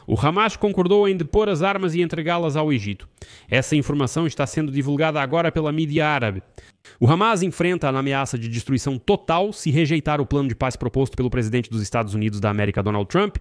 O Hamas concordou em depor as armas e entregá-las ao Egito. Essa informação está sendo divulgada agora pela mídia árabe. O Hamas enfrenta a ameaça de destruição total se rejeitar o plano de paz proposto pelo presidente dos Estados Unidos da América, Donald Trump.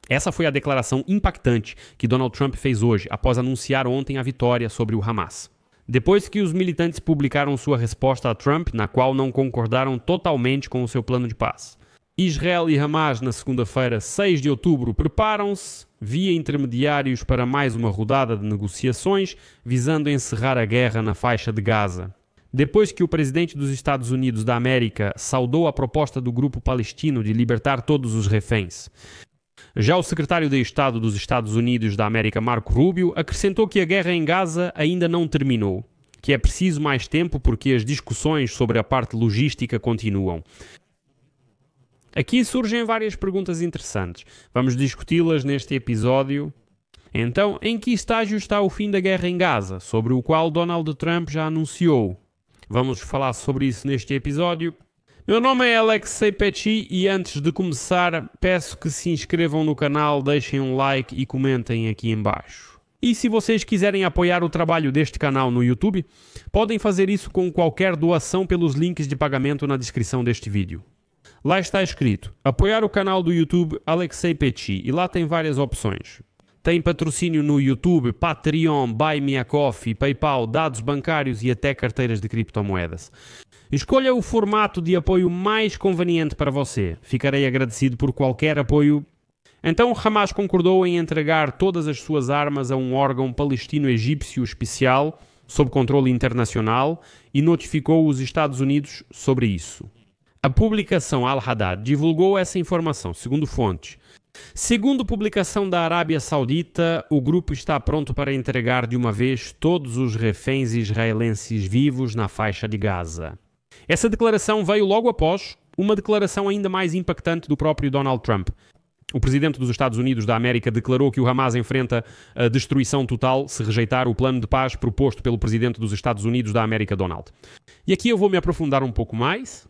Essa foi a declaração impactante que Donald Trump fez hoje, após anunciar ontem a vitória sobre o Hamas. Depois que os militantes publicaram sua resposta a Trump, na qual não concordaram totalmente com o seu plano de paz. Israel e Hamas, na segunda-feira, 6 de outubro, preparam-se via intermediários para mais uma rodada de negociações, visando encerrar a guerra na faixa de Gaza. Depois que o presidente dos Estados Unidos da América saudou a proposta do grupo palestino de libertar todos os reféns. Já o secretário de Estado dos Estados Unidos da América, Marco Rubio, acrescentou que a guerra em Gaza ainda não terminou, que é preciso mais tempo porque as discussões sobre a parte logística continuam. Aqui surgem várias perguntas interessantes. Vamos discuti-las neste episódio. Então, em que estágio está o fim da guerra em Gaza, sobre o qual Donald Trump já anunciou? Vamos falar sobre isso neste episódio. Meu nome é Alexei Petty e antes de começar, peço que se inscrevam no canal, deixem um like e comentem aqui em baixo. E se vocês quiserem apoiar o trabalho deste canal no YouTube, podem fazer isso com qualquer doação pelos links de pagamento na descrição deste vídeo. Lá está escrito, apoiar o canal do YouTube Alexei Petty e lá tem várias opções. Tem patrocínio no YouTube, Patreon, Buy Me a Coffee, PayPal, dados bancários e até carteiras de criptomoedas. Escolha o formato de apoio mais conveniente para você. Ficarei agradecido por qualquer apoio. Então Hamas concordou em entregar todas as suas armas a um órgão palestino-egípcio especial, sob controle internacional, e notificou os Estados Unidos sobre isso. A publicação Al-Haddad divulgou essa informação, segundo fontes. Segundo publicação da Arábia Saudita, o grupo está pronto para entregar de uma vez todos os reféns israelenses vivos na faixa de Gaza. Essa declaração veio logo após uma declaração ainda mais impactante do próprio Donald Trump. O presidente dos Estados Unidos da América declarou que o Hamas enfrenta a destruição total se rejeitar o plano de paz proposto pelo presidente dos Estados Unidos da América, Donald. E aqui eu vou me aprofundar um pouco mais.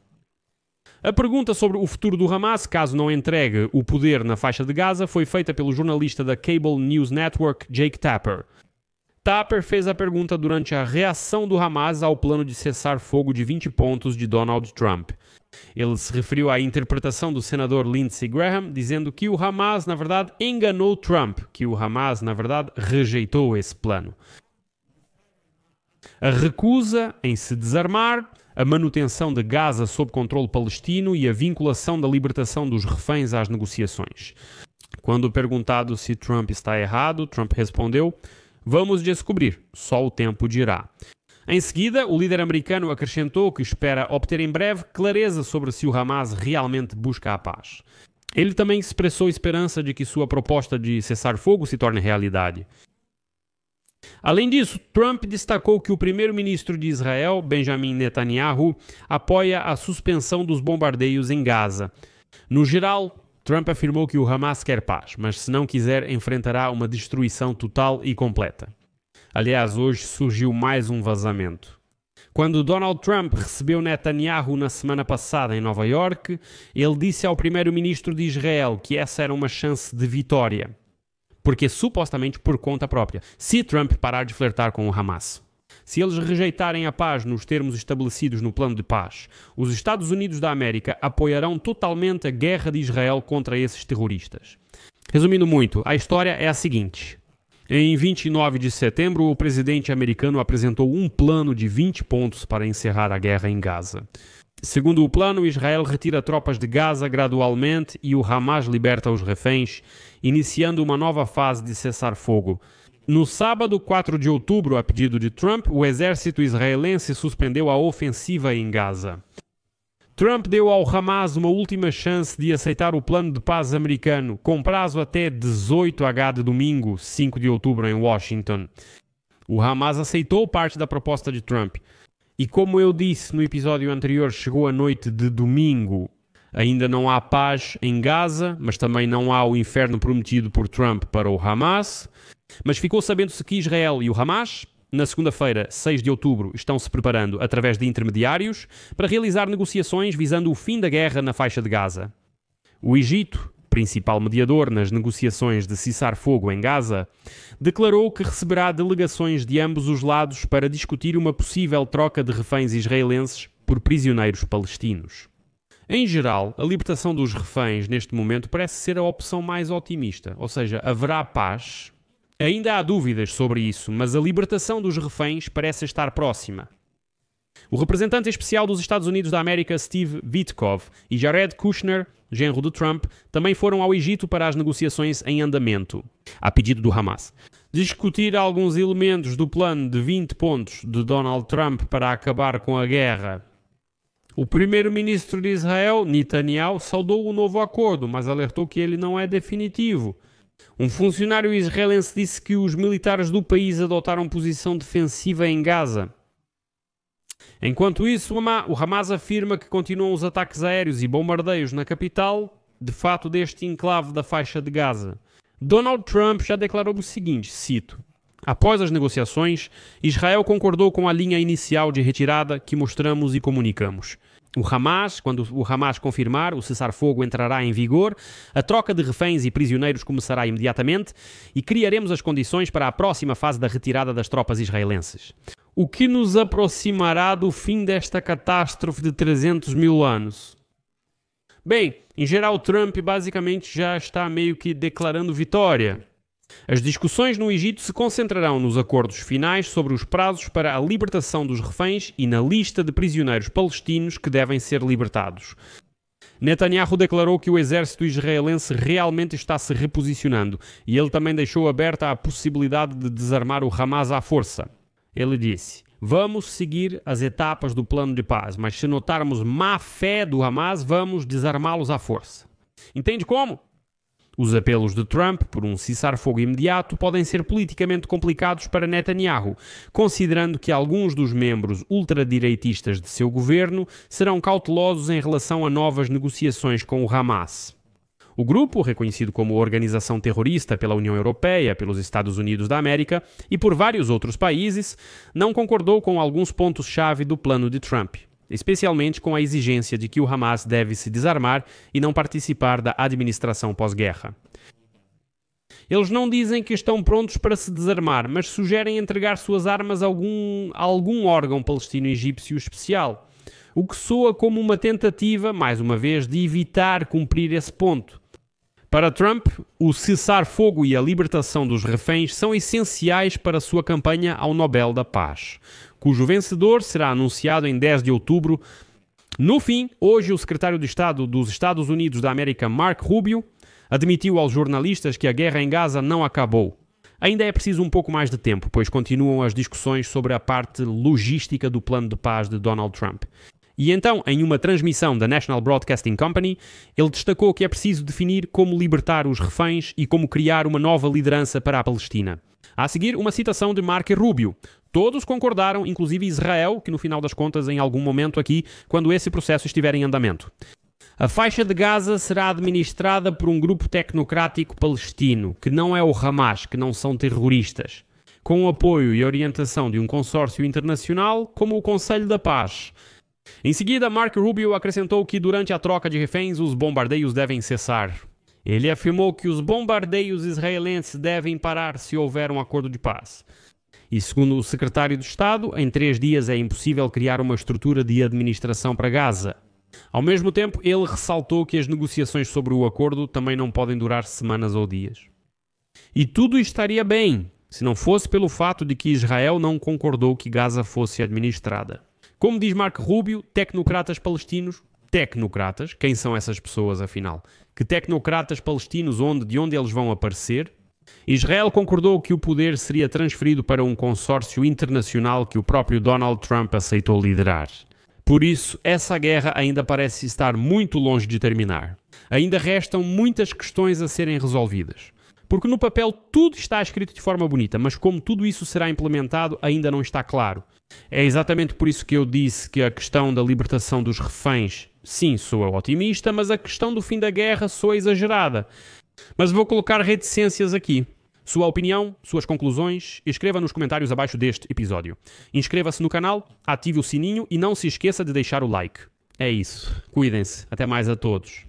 A pergunta sobre o futuro do Hamas, caso não entregue o poder na faixa de Gaza, foi feita pelo jornalista da Cable News Network, Jake Tapper. Tapper fez a pergunta durante a reação do Hamas ao plano de cessar fogo de 20 pontos de Donald Trump. Ele se referiu à interpretação do senador Lindsey Graham, dizendo que o Hamas, na verdade, enganou Trump, que o Hamas, na verdade, rejeitou esse plano. A recusa em se desarmar, a manutenção de Gaza sob controle palestino e a vinculação da libertação dos reféns às negociações. Quando perguntado se Trump está errado, Trump respondeu: "Vamos descobrir, só o tempo dirá." Em seguida, o líder americano acrescentou que espera obter em breve clareza sobre se o Hamas realmente busca a paz. Ele também expressou esperança de que sua proposta de cessar-fogo se torne realidade. Além disso, Trump destacou que o primeiro-ministro de Israel, Benjamin Netanyahu, apoia a suspensão dos bombardeios em Gaza. No geral, Trump afirmou que o Hamas quer paz, mas se não quiser, enfrentará uma destruição total e completa. Aliás, hoje surgiu mais um vazamento. Quando Donald Trump recebeu Netanyahu na semana passada em Nova York, ele disse ao primeiro-ministro de Israel que essa era uma chance de vitória. Porque supostamente por conta própria, se Trump parar de flertar com o Hamas. Se eles rejeitarem a paz nos termos estabelecidos no plano de paz, os Estados Unidos da América apoiarão totalmente a guerra de Israel contra esses terroristas. Resumindo muito, a história é a seguinte. Em 29 de setembro, o presidente americano apresentou um plano de 20 pontos para encerrar a guerra em Gaza. Segundo o plano, Israel retira tropas de Gaza gradualmente e o Hamas liberta os reféns, iniciando uma nova fase de cessar-fogo. No sábado, 4 de outubro, a pedido de Trump, o exército israelense suspendeu a ofensiva em Gaza. Trump deu ao Hamas uma última chance de aceitar o plano de paz americano, com prazo até 18h de domingo, 5 de outubro, em Washington. O Hamas aceitou parte da proposta de Trump. E como eu disse no episódio anterior, chegou a noite de domingo. Ainda não há paz em Gaza, mas também não há o inferno prometido por Trump para o Hamas. Mas ficou sabendo-se que Israel e o Hamas, na segunda-feira, 6 de outubro, estão se preparando, através de intermediários, para realizar negociações visando o fim da guerra na faixa de Gaza. O Egito principal mediador nas negociações de cessar-fogo em Gaza, declarou que receberá delegações de ambos os lados para discutir uma possível troca de reféns israelenses por prisioneiros palestinos. Em geral, a libertação dos reféns neste momento parece ser a opção mais otimista, ou seja, haverá paz. Ainda há dúvidas sobre isso, mas a libertação dos reféns parece estar próxima. O representante especial dos Estados Unidos da América, Steve Witkoff, e Jared Kushner, genro de Trump, também foram ao Egito para as negociações em andamento, a pedido do Hamas. Discutir alguns elementos do plano de 20 pontos de Donald Trump para acabar com a guerra. O primeiro-ministro de Israel, Netanyahu, saudou o novo acordo, mas alertou que ele não é definitivo. Um funcionário israelense disse que os militares do país adotaram posição defensiva em Gaza. Enquanto isso, o Hamas afirma que continuam os ataques aéreos e bombardeios na capital, de fato deste enclave da faixa de Gaza. Donald Trump já declarou o seguinte, cito: após as negociações, Israel concordou com a linha inicial de retirada que mostramos e comunicamos. Quando o Hamas confirmar, o cessar-fogo entrará em vigor, a troca de reféns e prisioneiros começará imediatamente e criaremos as condições para a próxima fase da retirada das tropas israelenses. O que nos aproximará do fim desta catástrofe de 300 mil anos? Bem, em geral, Trump basicamente já está meio que declarando vitória. As discussões no Egito se concentrarão nos acordos finais sobre os prazos para a libertação dos reféns e na lista de prisioneiros palestinos que devem ser libertados. Netanyahu declarou que o exército israelense realmente está se reposicionando e ele também deixou aberta a possibilidade de desarmar o Hamas à força. Ele disse: vamos seguir as etapas do plano de paz, mas se notarmos má fé do Hamas, vamos desarmá-los à força. Entende como? Os apelos de Trump por um cessar-fogo imediato podem ser politicamente complicados para Netanyahu, considerando que alguns dos membros ultradireitistas de seu governo serão cautelosos em relação a novas negociações com o Hamas. O grupo, reconhecido como organização terrorista pela União Europeia, pelos Estados Unidos da América e por vários outros países, não concordou com alguns pontos-chave do plano de Trump, especialmente com a exigência de que o Hamas deve se desarmar e não participar da administração pós-guerra. Eles não dizem que estão prontos para se desarmar, mas sugerem entregar suas armas a algum órgão palestino-egípcio especial, o que soa como uma tentativa, mais uma vez, de evitar cumprir esse ponto. Para Trump, o cessar-fogo e a libertação dos reféns são essenciais para a sua campanha ao Nobel da Paz, cujo vencedor será anunciado em 10 de outubro. No fim, hoje o secretário de Estado dos Estados Unidos da América, Marco Rubio, admitiu aos jornalistas que a guerra em Gaza não acabou. Ainda é preciso um pouco mais de tempo, pois continuam as discussões sobre a parte logística do plano de paz de Donald Trump. E então, em uma transmissão da National Broadcasting Company, ele destacou que é preciso definir como libertar os reféns e como criar uma nova liderança para a Palestina. A seguir, uma citação de Marco Rubio. Todos concordaram, inclusive Israel, que no final das contas, em algum momento aqui, quando esse processo estiver em andamento. A faixa de Gaza será administrada por um grupo tecnocrático palestino, que não é o Hamas, que não são terroristas, com o apoio e orientação de um consórcio internacional como o Conselho da Paz. Em seguida, Marco Rubio acrescentou que durante a troca de reféns os bombardeios devem cessar. Ele afirmou que os bombardeios israelenses devem parar se houver um acordo de paz. E segundo o secretário de Estado, em 3 dias é impossível criar uma estrutura de administração para Gaza. Ao mesmo tempo, ele ressaltou que as negociações sobre o acordo também não podem durar semanas ou dias. E tudo estaria bem, se não fosse pelo fato de que Israel não concordou que Gaza fosse administrada. Como diz Marco Rubio, tecnocratas palestinos, tecnocratas, quem são essas pessoas afinal? Que tecnocratas palestinos de onde eles vão aparecer? Israel concordou que o poder seria transferido para um consórcio internacional que o próprio Donald Trump aceitou liderar. Por isso, essa guerra ainda parece estar muito longe de terminar. Ainda restam muitas questões a serem resolvidas. Porque no papel tudo está escrito de forma bonita, mas como tudo isso será implementado ainda não está claro. É exatamente por isso que eu disse que a questão da libertação dos reféns, sim, soa otimista, mas a questão do fim da guerra soa exagerada. Mas vou colocar reticências aqui. Sua opinião, suas conclusões, escreva nos comentários abaixo deste episódio. Inscreva-se no canal, ative o sininho e não se esqueça de deixar o like. É isso. Cuidem-se. Até mais a todos.